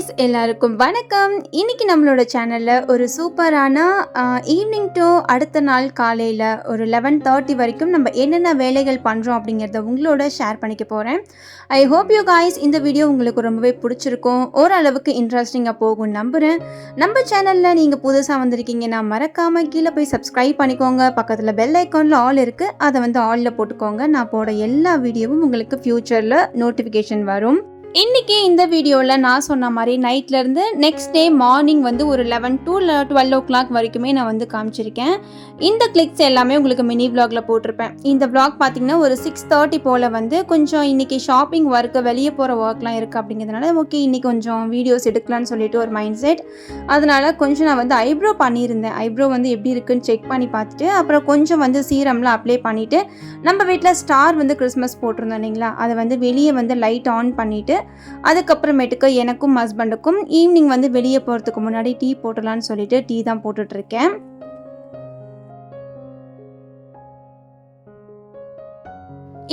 guys, எல்லாருக்கும் வணக்கம். இன்னைக்கு நம்மளோட சேனல்ல ஒரு சூப்பரான ஈவினிங் டு அடுத்த நாள் காலையில் ஒரு 11:30 வரைக்கும் நம்ம என்னென்ன வேலைகள் பண்ணுறோம் அப்படிங்கிறத உங்களோட ஷேர் பண்ணிக்க போகிறேன். ஐ ஹோப் யூ guys இந்த வீடியோ உங்களுக்கு ரொம்பவே பிடிச்சிருக்கும், ஓரளவுக்கு இன்ட்ரெஸ்டிங்காக போகும் நம்புகிறேன். நம்ம சேனலில் நீங்கள் புதுசாக வந்திருக்கீங்கன்னா மறக்காமல் கீழே போய் சப்ஸ்கிரைப் பண்ணிக்கோங்க. பக்கத்தில் பெல் ஐக்கானில் ஆல் இருக்குது, அதை ஆலில் போட்டுக்கோங்க. நான் போட எல்லா வீடியோவும் உங்களுக்கு ஃப்யூச்சரில் நோட்டிஃபிகேஷன் வரும். இன்றைக்கி இந்த வீடியோவில் நான் சொன்ன மாதிரி நைட்லேருந்து நெக்ஸ்ட் டே மார்னிங் ஒரு 11 to 12 o'clock வரைக்குமே நான் காமிச்சிருக்கேன். இந்த கிளிக்ஸ் எல்லாமே உங்களுக்கு மினி விளாகில் போட்டிருப்பேன். இந்த விளாக் பார்த்திங்கன்னா ஒரு 6:30 போல் கொஞ்சம் இன்றைக்கி ஷாப்பிங் ஒர்க்கு, வெளியே போகிற ஒர்க்லாம் இருக்குது அப்படிங்கிறதுனால ஓகே இன்றைக்கி கொஞ்சம் வீடியோஸ் எடுக்கலான்னு சொல்லிட்டு ஒரு மைண்ட் செட். அதனால் கொஞ்சம் நான் ஐப்ரோ பண்ணியிருந்தேன். ஐப்ரோ எப்படி இருக்குன்னு செக் பண்ணி பார்த்துட்டு அப்புறம் கொஞ்சம் சீரம்லாம் அப்ளை பண்ணிவிட்டு நம்ம வீட்டில் ஸ்டார் கிறிஸ்மஸ் போட்டிருந்தோம் இல்லைங்களா, அதை வெளியே லைட் ஆன் பண்ணிவிட்டு அதுக்கப்புறமேட்டுக்கு எனக்கும் ஹஸ்பண்டுக்கும் ஈவினிங் வெளியே போகிறதுக்கு முன்னாடி டீ போட்டலான்னு சொல்லிட்டு டீ தான் போட்டுட்ருக்கேன்.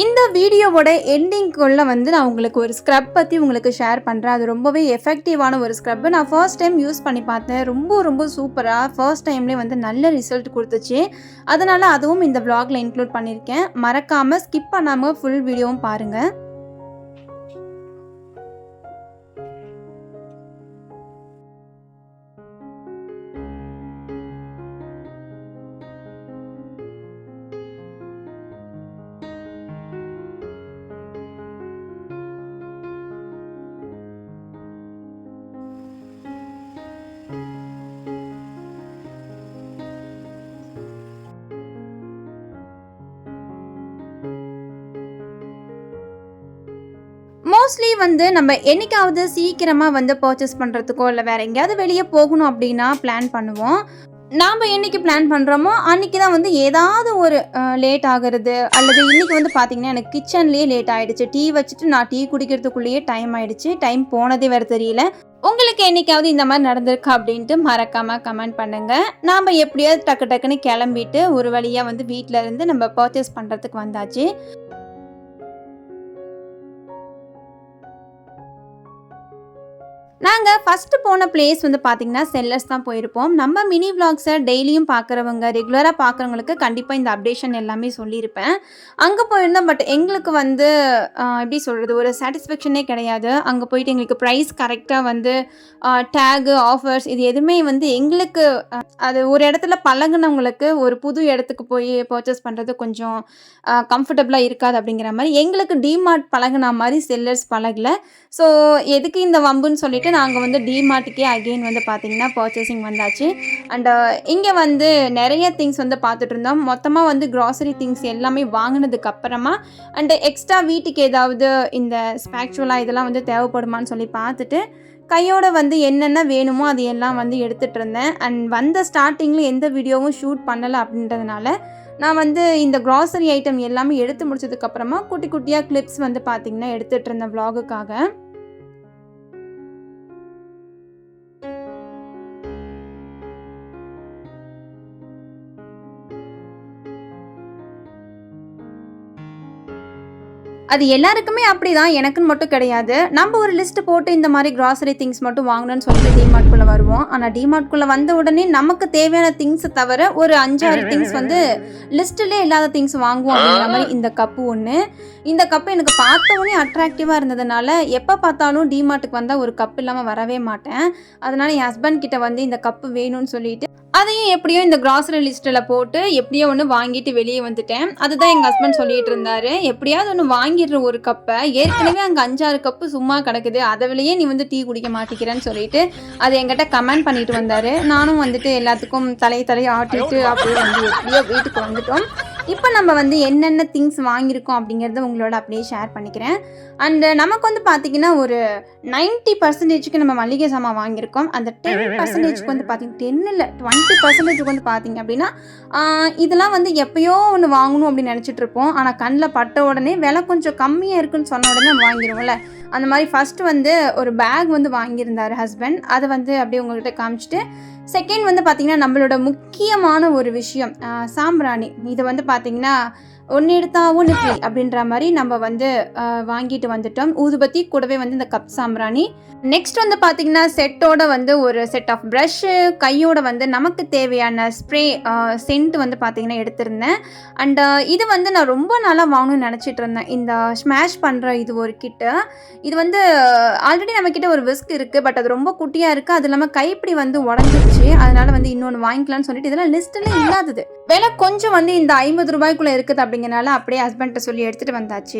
இந்த வீடியோவோட எண்டிங்குள்ள நான் உங்களுக்கு ஒரு ஸ்க்ரப் பற்றி உங்களுக்கு ஷேர் பண்ணுறேன். அது ரொம்பவே எஃபெக்டிவான ஒரு ஸ்க்ரப்பு. நான் ஃபர்ஸ்ட் டைம் யூஸ் பண்ணி பார்த்தேன். ரொம்ப சூப்பராக ஃபர்ஸ்ட் டைம்லேயே நல்ல ரிசல்ட் கொடுத்துச்சு. அதனால் அதுவும் இந்த vlogல இன்க்ளூட் பண்ணியிருக்கேன். மறக்காமல் ஸ்கிப் பண்ணாமல் ஃபுல் வீடியோவும் பாருங்கள். மோஸ்ட்லி நம்ம என்னைக்காவது சீக்கிரமாக பர்ச்சேஸ் பண்ணுறதுக்கோ இல்லை வேறு எங்கேயாவது வெளியே போகணும் அப்படின்னா பிளான் பண்ணுவோம். நாம் என்றைக்கு பிளான் பண்ணுறோமோ அன்றைக்கி தான் ஏதாவது ஒரு லேட் ஆகிறது. அல்லது இன்றைக்கி பார்த்திங்கன்னா எனக்கு கிச்சன்லேயே லேட் ஆகிடுச்சு. டீ வச்சுட்டு நான் டீ குடிக்கிறதுக்குள்ளேயே டைம் ஆகிடுச்சு. டைம் போனதே வேறு தெரியல. உங்களுக்கு என்றைக்காவது இந்த மாதிரி நடந்திருக்கா அப்படின்ட்டு மறக்காமல் கமெண்ட் பண்ணுங்கள். நாம் எப்படியாவது டக்குன்னு கிளம்பிட்டு ஒரு வழியாக வீட்டில் இருந்து நம்ம பர்ச்சேஸ் பண்ணுறதுக்கு வந்தாச்சு. நாங்கள் ஃபஸ்ட்டு போன பிளேஸ் பார்த்திங்கன்னா செல்லர்ஸ் தான் போயிருப்போம். நம்ம மினி விளாக்ஸை டெய்லியும் பார்க்குறவங்க, ரெகுலராக பார்க்குறவங்களுக்கு கண்டிப்பாக இந்த அப்டேஷன் எல்லாமே சொல்லியிருப்பேன். அங்கே போயிருந்தோம். பட் எங்களுக்கு எப்படி சொல்கிறது, ஒரு சாட்டிஸ்ஃபேக்ஷனே கிடையாது. அங்கே போயிட்டு எங்களுக்கு ப்ரைஸ் கரெக்டாக டேகு, ஆஃபர்ஸ் இது எதுவுமே எங்களுக்கு அது ஒரு இடத்துல பழகுனவங்களுக்கு ஒரு புது இடத்துக்கு போய் பர்ச்சேஸ் பண்ணுறது கொஞ்சம் கம்ஃபர்டபுளாக இருக்காது அப்படிங்கிற மாதிரி எங்களுக்கு டிமார்ட் பழகுன மாதிரி செல்லர்ஸ் பழகலை. ஸோ எதுக்கு இந்த வம்புன்னு சொல்லிட்டு நாங்கள் டிமார்ட்டுக்கே அகெயின் பார்த்திங்கன்னா பர்ச்சேசிங் வந்தாச்சு. அண்ட் இங்கே நிறைய திங்ஸ் பார்த்துட்டு இருந்தோம். மொத்தமாக க்ராசரி திங்ஸ் எல்லாமே வாங்கினதுக்கு அப்புறமா அண்ட் எக்ஸ்ட்ரா வீட்டுக்கு ஏதாவது இந்த ஸ்பேக்சுவலாக இதெல்லாம் தேவைப்படுமான்னு சொல்லி பார்த்துட்டு கையோட என்னென்ன வேணுமோ அது எல்லாம் எடுத்துகிட்டு இருந்தேன். அண்ட் ஸ்டார்டிங்கில் எந்த வீடியோவும் ஷூட் பண்ணலை அப்படின்றதுனால நான் இந்த க்ராசரி ஐட்டம் எல்லாமே எடுத்து முடிச்சதுக்கப்புறமா குட்டி குட்டியாக கிளிப்ஸ் பார்த்திங்கன்னா எடுத்துகிட்டு இருந்தேன் vlogக்காக. அது எல்லாருக்குமே அப்படி தான், எனக்குன்னு மட்டும் கிடையாது. நம்ம ஒரு லிஸ்ட்டு போட்டு இந்த மாதிரி க்ராசரி திங்ஸ் மட்டும் வாங்கணும்னு சொல்லிட்டு டிமார்ட்குள்ளே வருவோம். ஆனால் டிமார்ட்குள்ளே வந்த உடனே நமக்கு தேவையான திங்ஸை தவிர ஒரு 5-6 திங்ஸ் லிஸ்ட்டிலே இல்லாத திங்ஸ் வாங்குவோம் அப்படிங்கிற மாதிரி. இந்த கப்பு ஒன்று, இந்த கப்பு எனக்கு பார்த்தவொடனே அட்ராக்டிவாக இருந்ததுனால எப்போ பார்த்தாலும் டிமார்ட்டுக்கு வந்தால் ஒரு கப்பு இல்லாமல் வரவே மாட்டேன். அதனால் என் ஹஸ்பண்ட் கிட்ட இந்த கப்பு வேணும்னு சொல்லிட்டு அதையும் எப்படியோ இந்த க்ராசரி லிஸ்ட்டில் போட்டு எப்படியோ ஒன்று வாங்கிட்டு வெளியே வந்துட்டேன். அதுதான் எங்கள் ஹஸ்பண்ட் சொல்லிட்டு இருந்தார், எப்படியாவது ஒன்று வாங்கிடுற ஒரு கப்பை, ஏற்கனவே அங்கே 5-6 கப்பு சும்மா கிடக்குது, அதை வெளியே நீ டீ குடிக்க மாட்டேங்கிறேன்னு சொல்லிட்டு அதை என்கிட்ட கமெண்ட் பண்ணிட்டு வந்தார். நானும் எல்லாத்துக்கும் தலையை ஆட்டிட்டு அப்படியே எப்படியோ வீட்டுக்கு வந்துட்டோம். இப்போ நம்ம என்னென்ன திங்ஸ் வாங்கியிருக்கோம் அப்படிங்கிறத உங்களோட அப்படியே ஷேர் பண்ணிக்கிறேன். அண்டு நமக்கு பார்த்திங்கன்னா ஒரு 90% நம்ம மளிகை சாமான் வாங்கியிருக்கோம். அந்த 10% பார்த்திங்கன்னா 10 இல்லை 20% பார்த்திங்க அப்படின்னா இதெல்லாம் எப்போயோ ஒன்று வாங்கணும் அப்படின்னு நினச்சிட்டு இருப்போம். ஆனால் கண்ணில் பட்ட உடனே விலை கொஞ்சம் கம்மியாக இருக்குன்னு சொன்ன உடனே நம்ம வாங்கிடுவோம்ல. அந்த மாதிரி ஃபஸ்ட்டு ஒரு பேக் வாங்கியிருந்தார் ஹஸ்பண்ட். அதை அப்படியே உங்கள்கிட்ட காமிச்சிட்டு செகண்ட் பார்த்திங்கன்னா நம்மளோட முக்கியமான ஒரு விஷயம் சாம்பிராணி. இதை பார்த்தீங்கன்னா, ஒண்ணு எடுத்தா ஒண்ணு ஃப்ரீ அப்படின்ற மாரி நம்ம வந்து வாங்கிட்டு வந்துட்டோம். ஊதுபத்தி கூடவே வந்து இந்த கப் சாம்பிராணி. நெக்ஸ்ட் வந்து பார்த்தீங்கன்னா, செட்டோட வந்து ஒரு செட் ஆஃப் பிரஷ்ஷு, கையோட வந்து நமக்கு தேவையான ஸ்ப்ரே சென்ட் வந்து பார்த்தீங்கன்னா எடுத்திருந்தேன். அண்ட் இது வந்து நான் ரொம்ப நாளா வாங்கணும்னு நெனச்சிட்டு இருந்தேன். இந்த ஸ்மாஷ் பண்ற இது ஒரு கிட்டு. இது வந்து ஆல்ரெடி நம்மகிட்ட ஒரு விஸ்க் இருக்கு. பட் அது ரொம்ப குட்டியா இருக்கு. அது இல்லாம கைப்பிடி வந்து உடைஞ்சிருச்சு. அதனால வந்து இன்னொன்னு வாங்கிக்கலாம்னு சொல்லிட்டு இதெல்லாம் லிஸ்ட்ல இல்லாதது. விலை கொஞ்சம் வந்து இந்த ரூ. 50க்குள்ள இருக்குது அப்படிங்கிறனால அப்படியே ஹஸ்பண்ட்ட சொல்லி எடுத்துட்டு வந்தாச்சு.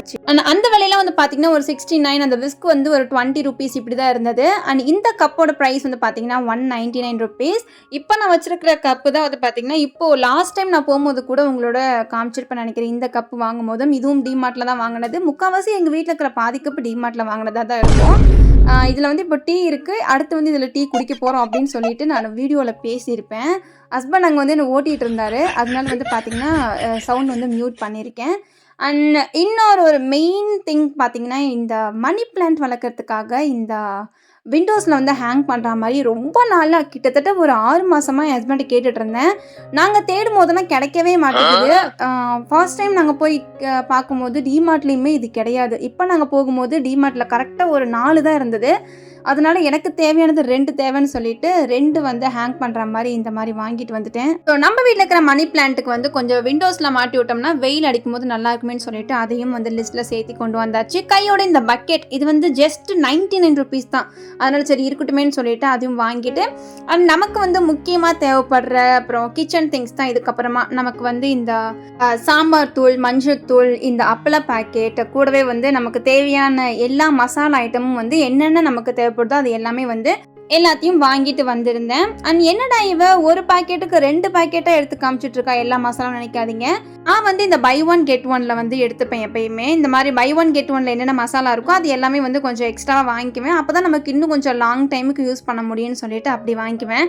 அந்த விலையில வந்து பார்த்தீங்கன்னா, ஒரு 69 அந்த விஸ்க் வந்து ஒரு ₹20 இப்படி தான் இருந்தது. அண்ட் இந்த கப்போட பிரைஸ் வந்து பார்த்தீங்கன்னா, ₹199. இப்போ நான் வச்சிருக்கிற கப்பு தான் வந்து பார்த்தீங்கன்னா, இப்போ லாஸ்ட் டைம் நான் போகும்போது கூட உங்களோட காமிச்சிருப்பேன்னு நினைக்கிறேன். இந்த கப்பு வாங்கும்போதும் இதுவும் டிமார்ட்ல தான் வாங்கினது. முக்கால்வாசி எங்கள் வீட்டில் இருக்கிற பாதி கப்பு டிமார்ட்ல வாங்கினதா தான் இருக்கும். இதில் வந்து இப்போ டீ இருக்குது. அடுத்து வந்து இதில் டீ குடிக்க போகிறோம் அப்படின்னு சொல்லிட்டு நான் வீடியோவில் பேசியிருப்பேன். ஹஸ்பண்ட் அங்கே வந்து என்ன ஓட்டிகிட்டு இருந்தார். அதனால வந்து பார்த்தீங்கன்னா சவுண்ட் வந்து மியூட் பண்ணியிருக்கேன். அண்ட் இன்னொரு ஒரு மெயின் திங் பார்த்தீங்கன்னா, இந்த மணி பிளான்ட் வளர்க்குறதுக்காக இந்த விண்டோஸில் வந்து ஹேங் பண்ணுற மாதிரி ரொம்ப நாளாக கிட்டத்தட்ட ஒரு 6 மாதமாக என் ஹஸ்பண்ட் கேட்டுட்டு இருந்தேன். நாங்கள் தேடும் போதெல்லாம் கிடைக்கவே மாட்டேங்குது. ஃபர்ஸ்ட் டைம் நாங்கள் போய் பார்க்கும்போது டிமார்ட்லேயுமே இது கிடையாது. இப்போ நாங்கள் போகும்போது டிமார்ட்டில் கரெக்டாக ஒரு 4 தான் இருந்தது. அதனால எனக்கு தேவையானது 2 தேவைன்னு சொல்லிட்டு 2 வந்து ஹேங் பண்ணுற மாதிரி இந்த மாதிரி வாங்கிட்டு வந்துட்டேன். ஸோ நம்ம வீட்டில் இருக்கிற மணி பிளான்ட்டுக்கு வந்து கொஞ்சம் விண்டோஸில் மாட்டி விட்டோம்னா வெயில் அடிக்கும் போது நல்லா இருக்குமேன்னு சொல்லிட்டு அதையும் வந்து லிஸ்ட்டில் சேர்த்து கொண்டு வந்தாச்சு. கையோட இந்த பக்கெட் இது வந்து ஜஸ்ட் ₹99 தான். அதனால சரி இருக்கட்டுமேன்னு சொல்லிட்டு அதையும் வாங்கிட்டு அண்ட் நமக்கு வந்து முக்கியமாக தேவைப்படுற அப்புறம் கிச்சன் திங்ஸ் தான். இதுக்கப்புறமா நமக்கு வந்து இந்த சாம்பார் தூள், மஞ்சள் தூள், இந்த அப்பள பேக்கெட் கூடவே வந்து நமக்கு தேவையான எல்லா மசாலா ஐட்டமும் வந்து என்னென்ன நமக்கு தேவைப்படுதோ அது எல்லாமே வந்து எல்லாத்தையும் வாங்கிட்டு வந்திருந்தேன். அண்ட் என்னடா இவ ஒரு பாக்கெட்டுக்கு 2 பாக்கெட்டா எடுத்து காமிச்சிட்டு இருக்கா எல்லா மசாலாவும் நினைக்காதீங்க. நான் வந்து இந்த பை ஒன் கெட் ஒன்ல வந்து எடுத்துப்பேன் எப்பயுமே. இந்த மாதிரி பை ஒன் கெட் ஒன்ல என்னென்ன மசாலா இருக்கோ அது எல்லாமே வந்து கொஞ்சம் எக்ஸ்ட்ராவா வாங்கிக்குவேன். அப்பதான் நமக்கு இன்னும் கொஞ்சம் லாங் டைமுக்கு யூஸ் பண்ண முடியும்னு சொல்லிட்டு அப்படி வாங்கிக்குவேன்.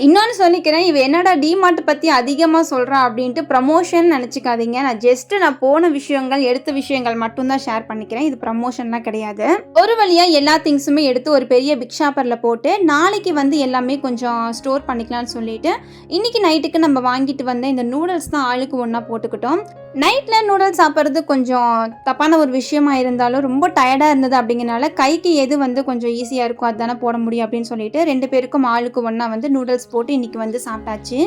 இன்னொன்னு சொல்லிக்கிறேன், இவ என்னடா டிமார்ட் பத்தி அதிகமா சொல்றா அப்படின்ட்டு ப்ரமோஷன் நினைச்சுக்காதீங்க. நான் போன விஷயங்கள் எடுத்த விஷயங்கள் மட்டும்தான் ஷேர் பண்ணிக்கிறேன். இது ப்ரமோஷன்லாம் கிடையாது. ஒரு வழியா எல்லா திங்ஸுமே எடுத்து ஒரு பெரிய பிக் ஷாப்பர்ல போட்டு நாளைக்கு வந்து எல்லாமே கொஞ்சம் ஸ்டோர் பண்ணிக்கலாம்னு சொல்லிட்டு இன்னைக்கு நைட்டுக்கு நம்ம வாங்கிட்டு வந்த இந்த நூடுல்ஸ் தான் ஆளுக்கு ஒன்றா போட்டுக்கிட்டோம். நைட்டில் நூடுல்ஸ் சாப்பிட்றது கொஞ்சம் தப்பான ஒரு விஷயமா இருந்தாலும் ரொம்ப டயர்டாக இருந்தது அப்படிங்கிறனால கைக்கு எது வந்து கொஞ்சம் ஈஸியாக இருக்கும் அதுதானே போட முடியும் அப்படின்னு சொல்லிட்டு 2 பேருக்கும் ஆளுக்கு ஒன்றா வந்து நூடுல்ஸ் போட்டு இன்னைக்கு வந்து சாப்பிட்டாச்சு.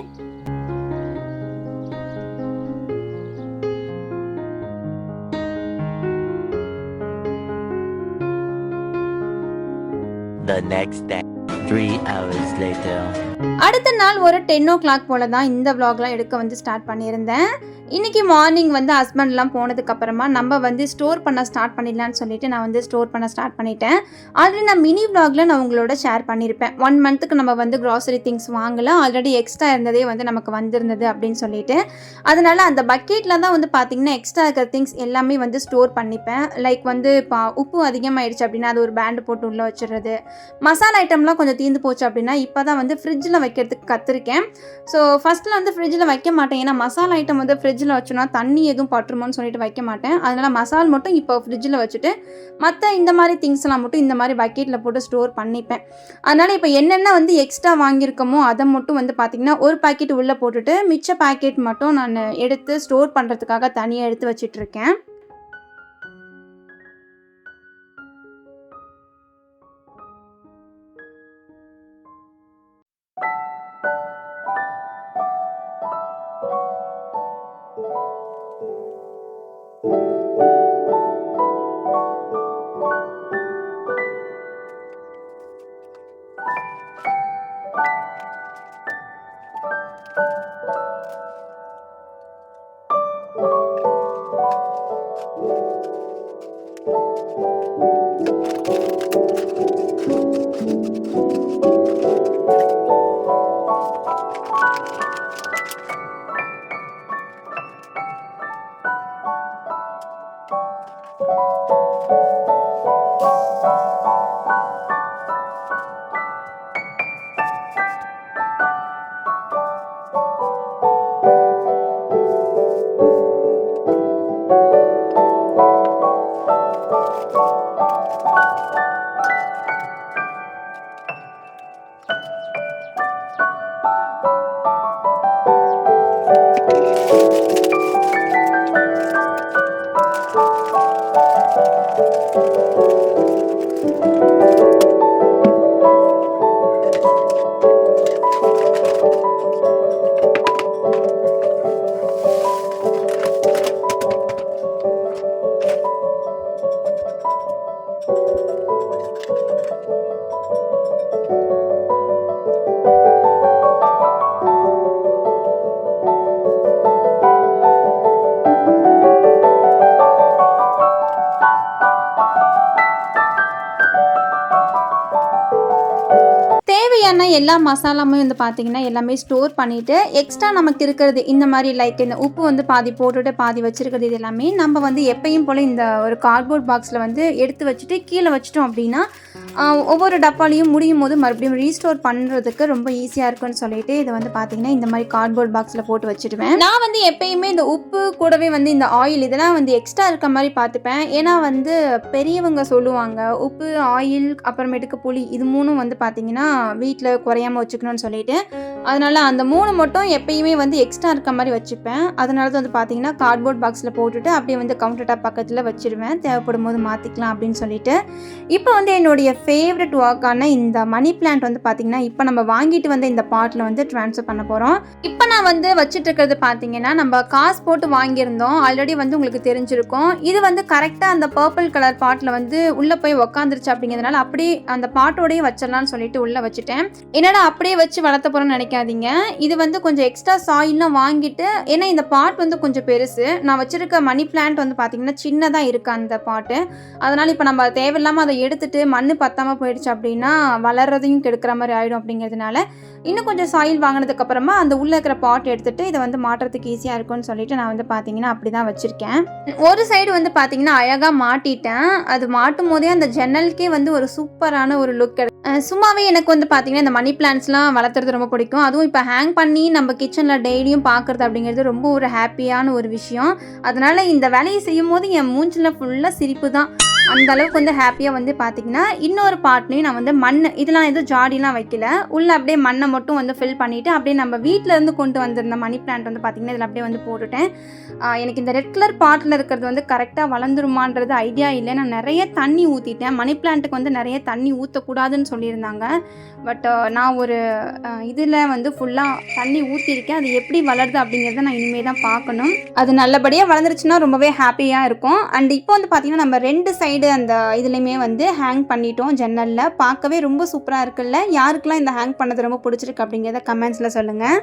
The next day, 3 hours later. அடுத்த நாள் ஒரு 10 போல தான் இந்த விளாக்லாம் எடுக்க வந்து ஸ்டார்ட் பண்ணியிருந்தேன். இன்றைக்கி மார்னிங் வந்து ஹஸ்பண்ட்லாம் போனதுக்கப்புறமா நம்ம வந்து ஸ்டோர் பண்ண ஸ்டார்ட் பண்ணிடலான்னு சொல்லிட்டு நான் வந்து ஸ்டோர் பண்ண ஸ்டார்ட் பண்ணிட்டேன். ஆல்ரெடி நான் மினி விளாகில் நான் உங்களோட ஷேர் பண்ணியிருப்பேன். 1 மந்த்துக்கு நம்ம வந்து க்ராசரி திங்ஸ் வாங்கலாம், ஆல்ரெடி எக்ஸ்ட்ரா இருந்ததே வந்து நமக்கு வந்திருந்தது அப்படின்னு சொல்லிட்டு. அதனால் அந்த பக்கெட்டில் தான் வந்து பார்த்திங்கன்னா எக்ஸ்ட்ரா இருக்கிற திங்ஸ் எல்லாமே வந்து ஸ்டோர் பண்ணிப்பேன். லைக் வந்து இப்போ உப்பு அதிகமாகிடுச்சு அப்படின்னா அது ஒரு பேண்டு போட்டு உள்ளே வச்சுடுறது. மசாலா ஐட்டம்லாம் கொஞ்சம் தீர்ந்து போச்சு அப்படின்னா இப்போ தான் வந்து ஃப்ரிட்ஜில் வைக்கிறதுக்கு கற்றுருக்கேன். ஸோ ஃபஸ்ட்டில் வந்து ஃப்ரிட்ஜில் வைக்க மாட்டேன். ஏன்னா மசாலா ஐட்டம் வந்து ஃப்ரிட்ஜில் வச்சோன்னா தண்ணி எதுவும் பட்டுருமோன்னு சொல்லிட்டு வைக்க மாட்டேன். அதனால் மசால் மட்டும் இப்போ ஃப்ரிட்ஜில் வச்சுட்டு மற்ற இந்த மாதிரி திங்ஸ்லாம் மட்டும் இந்த மாதிரி பக்கெட்டில் போட்டு ஸ்டோர் பண்ணிப்பேன். அதனால் இப்போ என்னென்ன வந்து எக்ஸ்ட்ரா வாங்கியிருக்கோமோ அதை மட்டும் வந்து பார்த்திங்கன்னா ஒரு பாக்கெட் உள்ளே போட்டுட்டு மிச்ச பாக்கெட் மட்டும் நான் எடுத்து ஸ்டோர் பண்ணுறதுக்காக தனியாக எடுத்து வச்சிட்ருக்கேன். தேவையான எல்லா மசாலாமே வந்து பார்த்திங்கன்னா எல்லாமே ஸ்டோர் பண்ணிவிட்டு எக்ஸ்ட்ரா நமக்கு இருக்கிறது இந்த மாதிரி லைக் இந்த உப்பு வந்து பாதி போட்டுட்டு பாதி வச்சுருக்கிறது இது எல்லாமே நம்ம வந்து எப்பயும் போல் இந்த ஒரு கார்ட்போர்ட் பாக்ஸில் வந்து எடுத்து வச்சுட்டு கீழே வச்சிட்டோம் அப்படின்னா ஒவ்வொரு டப்பாலையும் முடியும் போது மறுபடியும் ரீஸ்டோர் பண்ணுறதுக்கு ரொம்ப ஈஸியாக இருக்குன்னு சொல்லிட்டு இதை வந்து பார்த்திங்கன்னா இந்த மாதிரி கார்ட்போர்ட் பாக்ஸில் போட்டு வச்சுடுவேன். நான் வந்து எப்பயுமே இந்த உப்பு கூடவே வந்து இந்த ஆயில் இதெல்லாம் வந்து எக்ஸ்ட்ரா இருக்க மாதிரி பார்த்துப்பேன். ஏன்னா வந்து பெரியவங்க சொல்லுவாங்க உப்பு ஆயில் அப்புறமேட்டுக்கு புளி இது மூணும் வந்து பார்த்திங்கன்னா வீட்டில் குறையாமல் வச்சுக்கணும்னு சொல்லிட்டு அதனால் அந்த 3 மட்டும் எப்பயுமே வந்து எக்ஸ்ட்ரா இருக்க மாதிரி வச்சுப்பேன். அதனால தான் வந்து பார்த்திங்கன்னா கார்ட்போர்ட் பாக்ஸில் போட்டுட்டு அப்படியே வந்து கவுண்டர் டாப் பக்கத்தில் வச்சுருவேன். தேவைப்படும் போது மாற்றிக்கலாம் அப்படின்னு சொல்லிட்டு. இப்போ வந்து என்னுடைய ஃபேவரட் ஒர்க்கான இந்த மணி பிளான்ட் வந்து பார்த்திங்கன்னா இப்போ நம்ம வாங்கிட்டு வந்து இந்த பாட்டில் வந்து ட்ரான்ஸ்ஃபர் பண்ண போகிறோம். இப்போ நான் வந்து வச்சுட்டு இருக்கிறது பார்த்திங்கன்னா நம்ம காசு போட்டு வாங்கியிருந்தோம். ஆல்ரெடி வந்து உங்களுக்கு தெரிஞ்சிருக்கும். இது வந்து கரெக்டாக அந்த பர்பிள் கலர் பாட்டில் வந்து உள்ளே போய் உக்காந்துருச்சு அப்படிங்கிறதுனால அப்படியே அந்த பாட்டோடையே வச்சிடலான்னு சொல்லிட்டு உள்ளே வச்சுட்டேன். என்னடா அப்படியே வச்சு வளர்த்த போகிறோன்னு நினைக்காதீங்க. இது வந்து கொஞ்சம் எக்ஸ்ட்ரா சாயில்லாம் வாங்கிட்டு ஏன்னா இந்த பாட் வந்து கொஞ்சம் பெருசு. நான் வச்சுருக்க மணி பிளான்ட் வந்து பார்த்திங்கன்னா சின்னதாக இருக்குது அந்த பாட்டு. அதனால் இப்போ நம்ம தேவையில்லாமல் அதை எடுத்துட்டு மண் பத்தாமல் போயிடுச்சு அப்படின்னா வளர்றதையும் கெடுக்கிற மாதிரி ஆகிடும் அப்படிங்கிறதுனால இன்னும் கொஞ்சம் சாயில் வாங்கினதுக்கப்புறமா அந்த உள்ளே இருக்கிற பாட் எடுத்துகிட்டு இதை வந்து மாட்டுறதுக்கு ஈஸியாக இருக்கும்னு சொல்லிட்டு நான் வந்து பார்த்தீங்கன்னா அப்படி தான் வச்சுருக்கேன். ஒரு சைடு வந்து பார்த்தீங்கன்னா அழகாக மாட்டிட்டேன். அது மாட்டும் போதே அந்த ஜன்னலுக்கே வந்து ஒரு சூப்பரான ஒரு லுக் சும்மாவே எனக்கு வந்து பார்த்தீங்கன்னா இந்த மணி பிளான்ட்ஸ்லாம் வளர்த்துறது ரொம்ப பிடிக்கும். அதுவும் இப்போ ஹேங் பண்ணி நம்ம கிச்சனில் டெய்லியும் பார்க்குறது அப்படிங்கிறது ரொம்ப ஒரு ஹாப்பியான ஒரு விஷயம். அதனால் இந்த வேலையை செய்யும் போது என் மூஞ்சில் ஃபுல்லாக சிரிப்பு தான். அந்த அளவுக்கு வந்து ஹாப்பியாக வந்து பார்த்திங்கன்னா இன்னொரு பார்ட்லேயும் நான் வந்து மண் இதெல்லாம் எதுவும் ஜாடிலாம் வைக்கல. உள்ளே அப்படியே மண்ணை மட்டும் வந்து ஃபில் பண்ணிவிட்டு அப்படியே நம்ம வீட்டில் இருந்து கொண்டு வந்திருந்த மணி பிளான்ட் வந்து பார்த்திங்கன்னா இதில் அப்படியே வந்து போட்டுட்டேன். எனக்கு இந்த ரெட் கலர் பாட்டில் இருக்கிறது வந்து கரெக்டாக வளர்ந்துருமான்றது ஐடியா இல்லை. நான் நிறைய தண்ணி ஊற்றிட்டேன். மணி பிளான்ட்டுக்கு வந்து நிறைய தண்ணி ஊற்றக்கூடாதுன்னு சொல்லியிருந்தாங்க. பட் நான் ஒரு இதில் வந்து ஃபுல்லாக தண்ணி ஊற்றிருக்கேன். அது எப்படி வளருது அப்படிங்கிறத நான் இனிமேல் தான் பார்க்கணும். அது நல்லபடியாக வளர்ந்துருச்சுன்னா ரொம்பவே ஹாப்பியாக இருக்கும். அண்ட் இப்போ வந்து பார்த்திங்கன்னா நம்ம 2 சைடு அந்த இதுலையுமே வந்து ஹேங் பண்ணிட்டோம் ஜன்னலில். பார்க்கவே ரொம்ப சூப்பராக இருக்குல்ல. யாருக்கெல்லாம் இந்த ஹேங் பண்ணது ரொம்ப பிடிச்சிருக்கு அப்படிங்கிறத கமெண்ட்ஸில் சொல்லுங்கள்.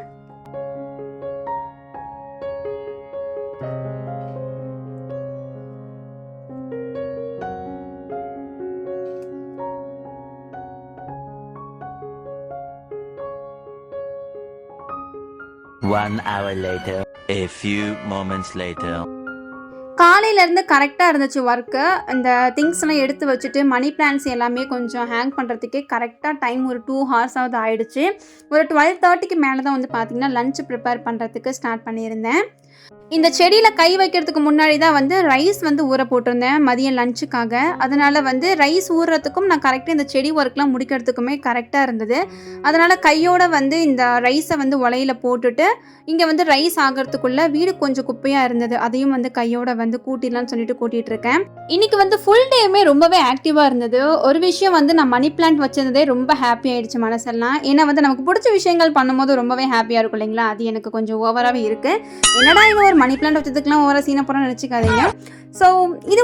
One hour later, a few moments later. காலையிலேருந்து கரெக்டாக இருந்துச்சு ஒர்க்கு. இந்த திங்ஸ்லாம் எடுத்து வச்சுட்டு மணி பிளான்ட்ஸ் எல்லாமே கொஞ்சம் ஹேங் பண்ணுறதுக்கே கரெக்டாக டைம் ஒரு 2 ஹார்ஸாவது ஆகிடுச்சு. ஒரு 12:30க்கு மேலே தான் வந்து பார்த்திங்கன்னா லஞ்ச் ப்ரிப்பேர் பண்ணுறதுக்கு ஸ்டார்ட் பண்ணியிருந்தேன். இந்த செடியில் கை வைக்கிறதுக்கு முன்னாடி தான் வந்து ரைஸ் வந்து ஊற போட்டிருந்தேன் மதியம் லஞ்சுக்காக. அதனால் வந்து ரைஸ் ஊறுறதுக்கும் நான் கரெக்டாக இந்த செடி ஒர்க்லாம் முடிக்கிறதுக்குமே கரெக்டாக இருந்தது. அதனால் கையோடு வந்து இந்த ரைஸை வந்து உலையில் போட்டுட்டு இங்கே வந்து ரைஸ் ஆகிறதுக்குள்ளே வீடு கொஞ்சம் குப்பையாக இருந்தது. அதையும் வந்து கையோட வந்து கூட்டிடலான்னு சொல்லிட்டு கூட்டிகிட்டு இருக்கேன். இன்றைக்கி வந்து ஃபுல் டேமே ரொம்பவே ஆக்டிவாக இருந்தது. ஒரு விஷயம் வந்து நான் மணி பிளான்ட் வச்சிருந்ததே ரொம்ப ஹாப்பி ஆகிடுச்சு மனசெல்லாம். ஏன்னா வந்து நமக்கு பிடிச்ச விஷயங்கள் பண்ணும்போது ரொம்பவே ஹாப்பியாக இருக்கும் இல்லைங்களா. அது எனக்கு கொஞ்சம் ஓவராகவே இருக்குது. என்னடா இது ஒரு மணி பிளான்ட் வச்சதுக்கெலாம் ஓவராக சீனை போகிறோன்னு நினச்சிக்காதீங்க. ஸோ இது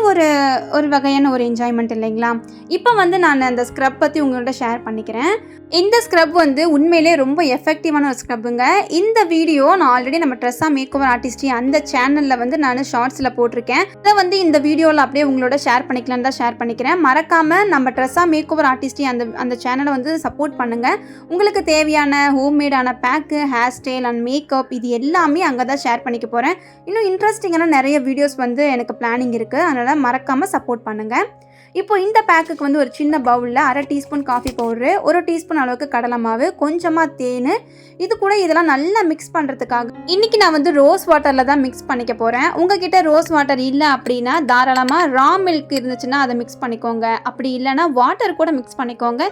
ஒரு வகையான ஒரு என்ஜாய்மெண்ட் இல்லைங்களா. இப்போ வந்து நான் அந்த ஸ்க்ரப் பற்றி உங்கள்கிட்ட ஷேர் பண்ணிக்கிறேன். இந்த ஸ்க்ரப் வந்து உண்மையிலே ரொம்ப எஃபெக்டிவான ஒரு ஸ்க்ரப்புங்க. இந்த வீடியோ நான் ஆல்ரெடி நம்ம ட்ரெஸ்ஸா மேக் ஓவர் ஆர்டிஸ்ட்ரி அந்த சேனலில் வந்து நான் ஷார்ட்ஸில் போட்டிருக்கேன். அதை வந்து இந்த வீடியோவில் அப்படியே உங்களோட ஷேர் பண்ணிக்கலான்னு தான் ஷேர் பண்ணிக்கிறேன். மறக்காமல் நம்ம ட்ரெஸ்ஸா மேக் ஓவர் ஆர்டிஸ்ட்ரி அந்த சேனலை வந்து சப்போர்ட் பண்ணுங்கள். உங்களுக்கு தேவையான ஹோம்மேடான pack, hair style and makeup இது எல்லாமே அங்கே தான் ஷேர் பண்ணிக்க போகிறேன். இன்னும் இன்ட்ரெஸ்டிங்கான நிறைய வீடியோஸ் வந்து எனக்கு பிளானிங் இருக்குது. அதனால் மறக்காமல் சப்போர்ட் பண்ணுங்கள். இப்போ இந்த பேக்குக்கு வந்து ஒரு சின்ன பவுலில் 1/2 டீஸ்பூன் காஃபி பவுட்ரு, 1 டீஸ்பூன் அளவுக்கு கடலை மாவு, கொஞ்சமாக தேன், இது கூட இதெல்லாம் நல்லா மிக்ஸ் பண்ணுறதுக்காக இன்றைக்கி நான் வந்து ரோஸ் வாட்டரில் தான் மிக்ஸ் பண்ணிக்க போகிறேன். உங்ககிட்ட ரோஸ் வாட்டர் இல்லை அப்படின்னா தாராளமாக ரா மில்க் இருந்துச்சுன்னா அதை மிக்ஸ் பண்ணிக்கோங்க. அப்படி இல்லைன்னா வாட்டர் கூட மிக்ஸ் பண்ணிக்கோங்க.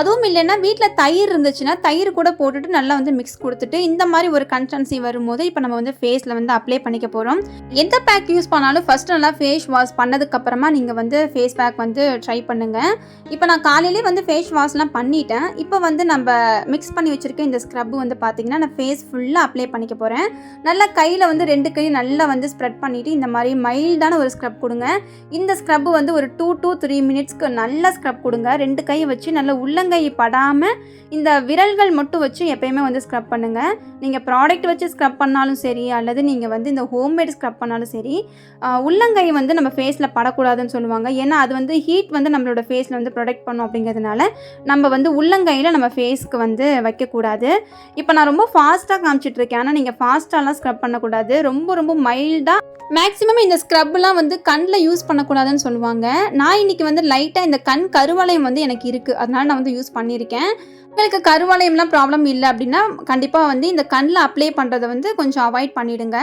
அதுவும் இல்லைன்னா வீட்டில் தயிர் இருந்துச்சுன்னா தயிர் கூட போட்டுட்டு நல்லா வந்து மிக்ஸ் கொடுத்துட்டு இந்த மாதிரி ஒரு கன்சிஸ்டன்சி வரும்போது இப்போ நம்ம வந்து ஃபேஸில் வந்து அப்ளை பண்ணிக்க போகிறோம். எந்த பேக் யூஸ் பண்ணாலும் ஃபஸ்ட்டு நல்லா ஃபேஸ் வாஷ் பண்ணதுக்கப்புறமா நீங்கள் வந்து ஃபேஸ் பேக் வந்து ட்ரை பண்ணுங்கள். இப்போ நான் காலையிலே வந்து ஃபேஸ் வாஷ்லாம் பண்ணிட்டேன். இப்போ வந்து நம்ம மிக்ஸ் பண்ணி வச்சுருக்க இந்த ஸ்க்ரப் வந்து பார்த்திங்கன்னா நான் ஃபேஸ் ஃபுல்லாக அப்ளை பண்ணிக்க போகிறேன். நல்லா கையில் வந்து 2 கை நல்லா வந்து ஸ்ப்ரெட் பண்ணிவிட்டு இந்த மாதிரி மைல்டான ஒரு ஸ்க்ரப் கொடுங்க. இந்த ஸ்க்ரப் வந்து ஒரு 2 to 3 மினிட்ஸ்க்கு நல்லா ஸ்க்ரப் கொடுங்க. 2 கையை வச்சு நல்லா உள்ளங்கை படாமல் இந்த விரல்கள் மட்டும் வச்சு எப்பயுமே வந்து ஸ்க்ரப் பண்ணுங்கள். நீங்கள் ப்ராடக்ட் வச்சு ஸ்க்ரப் பண்ணாலும் சரி அல்லது நீங்கள் வந்து இந்த ஹோம்மேட் ஸ்க்ரப் பண்ணாலும் சரி உள்ளங்கை வந்து நம்ம ஃபேஸில் படக்கூடாதுன்னு சொல்லுவாங்க. ஏன்னா அது வந்து ஹீட் வந்து நம்மளோட ஃபேஸில் வந்து ப்ரொடெக்ட் பண்ணும் அப்படிங்கிறதுனால நம்ம வந்து உள்ளங்கையில் நம்ம ஃபேஸ்க்கு வந்து வைக்கக்கூடாது. இப்போ நான் ரொம்ப ஃபாஸ்ட்டாக காமிச்சிட்ருக்கேன், ஆனால் நீங்கள் ஃபாஸ்ட்டாலாம் ஸ்க்ரப் பண்ணக்கூடாது. ரொம்ப ரொம்ப மைல்டாக மேக்ஸிமம் இந்த ஸ்க்ரப்லாம் வந்து கண்ணில் யூஸ் பண்ணக்கூடாதுன்னு சொல்லுவாங்க. நான் இன்றைக்கி வந்து லைட்டாக இந்த கண் கருவளையம் வந்து எனக்கு இருக்குது, அதனால நான் வந்து யூஸ் பண்ணியிருக்கேன். உங்களுக்கு கருவளையம்லாம் ப்ராப்ளம் இல்லை அப்படின்னா கண்டிப்பாக வந்து இந்த கண்ணில் அப்ளை பண்ணுறதை வந்து கொஞ்சம் அவாய்ட் பண்ணிவிடுங்க.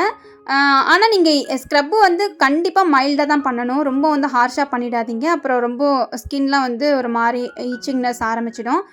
ஆனால் நீங்கள் ஸ்க்ரப்பு வந்து கண்டிப்பாக மைல்டாக தான் பண்ணணும். ரொம்ப வந்து ஹார்ஷாக பண்ணிடாதீங்க, அப்புறம் ரொம்ப ஸ்கின்லாம் வந்து ஒரு மாதிரி இச்சிங்னஸ் ஆரம்பிச்சிடும்.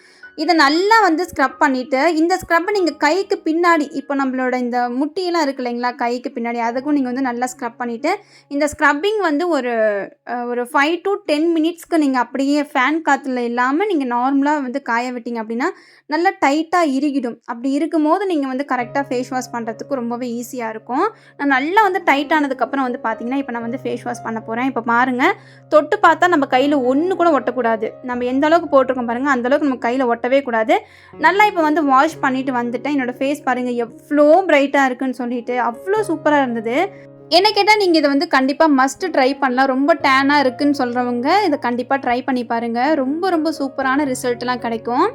இதை நல்லா வந்து ஸ்க்ரப் பண்ணிவிட்டு இந்த ஸ்க்ரப்பை நீங்கள் கைக்கு பின்னாடி, இப்போ நம்மளோட இந்த முட்டியெல்லாம் இருக்குது இல்லைங்களா, கைக்கு பின்னாடி அதுக்கும் நீங்கள் வந்து நல்லா ஸ்க்ரப் பண்ணிவிட்டு இந்த ஸ்க்ரப்பிங் வந்து ஒரு 5 to 10 மினிட்ஸ்க்கு நீங்கள் அப்படியே ஃபேன் காற்றுல இல்லாமல் நீங்கள் நார்மலாக வந்து காய விட்டீங்க அப்படின்னா நல்லா டைட்டாக இறுகிடும். அப்படி இருக்கும்போது நீங்கள் வந்து கரெக்டாக ஃபேஸ் வாஷ் பண்ணுறதுக்கு ரொம்பவே ஈஸியாக இருக்கும். நான் நல்லா வந்து டைட் ஆனதுக்கப்புறம் வந்து பார்த்தீங்கன்னா இப்போ நான் வந்து ஃபேஸ் வாஷ் பண்ண போகிறேன். இப்போ பாருங்கள், தொட்டு பார்த்தா நம்ம கையில் ஒன்று கூட ஒட்டக்கூடாது. நம்ம எந்த அளவுக்கு போட்டிருக்கோம் பாருங்கள், அந்தளவுக்கு நம்ம கையில் ஒட்டவே கூடாது. நல்லா இப்போ வந்து வாஷ் பண்ணிவிட்டு வந்துட்டேன். என்னோடய ஃபேஸ் பாருங்கள் எவ்வளோ பிரைட்டாக இருக்குன்னு சொல்லிட்டு அவ்வளோ சூப்பராக இருந்தது. என்ன கேட்டால் நீங்கள் இதை வந்து கண்டிப்பாக மஸ்ட்டு ட்ரை பண்ணலாம். ரொம்ப டேனாக இருக்குதுன்னு சொல்கிறவங்க இதை கண்டிப்பாக ட்ரை பண்ணி பாருங்கள். ரொம்ப ரொம்ப சூப்பரான ரிசல்ட்லாம் கிடைக்கும்.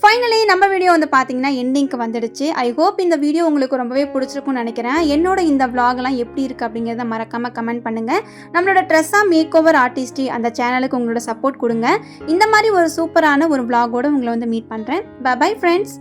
ஃபைனலி நம்ம வீடியோ வந்து பார்த்தீங்கன்னா எண்டிங்க்கு வந்துடுச்சு. ஐ ஹோப் இந்த வீடியோ உங்களுக்கு ரொம்பவே பிடிச்சிருக்கும்னு நினைக்கிறேன். என்னோட இந்த vlogலாம் எப்படி இருக்குது அப்படிங்கிறத மறக்காமல் கமெண்ட் பண்ணுங்கள். நம்மளோட ட்ரெஸ்ஸா மேக் ஓவர் ஆர்டிஸ்டி அந்த சேனலுக்கு உங்களோட சப்போர்ட் கொடுங்க. இந்த மாதிரி ஒரு சூப்பரான ஒரு vlogஓட உங்களை வந்து மீட் பண்ணுறேன். Bye bye friends.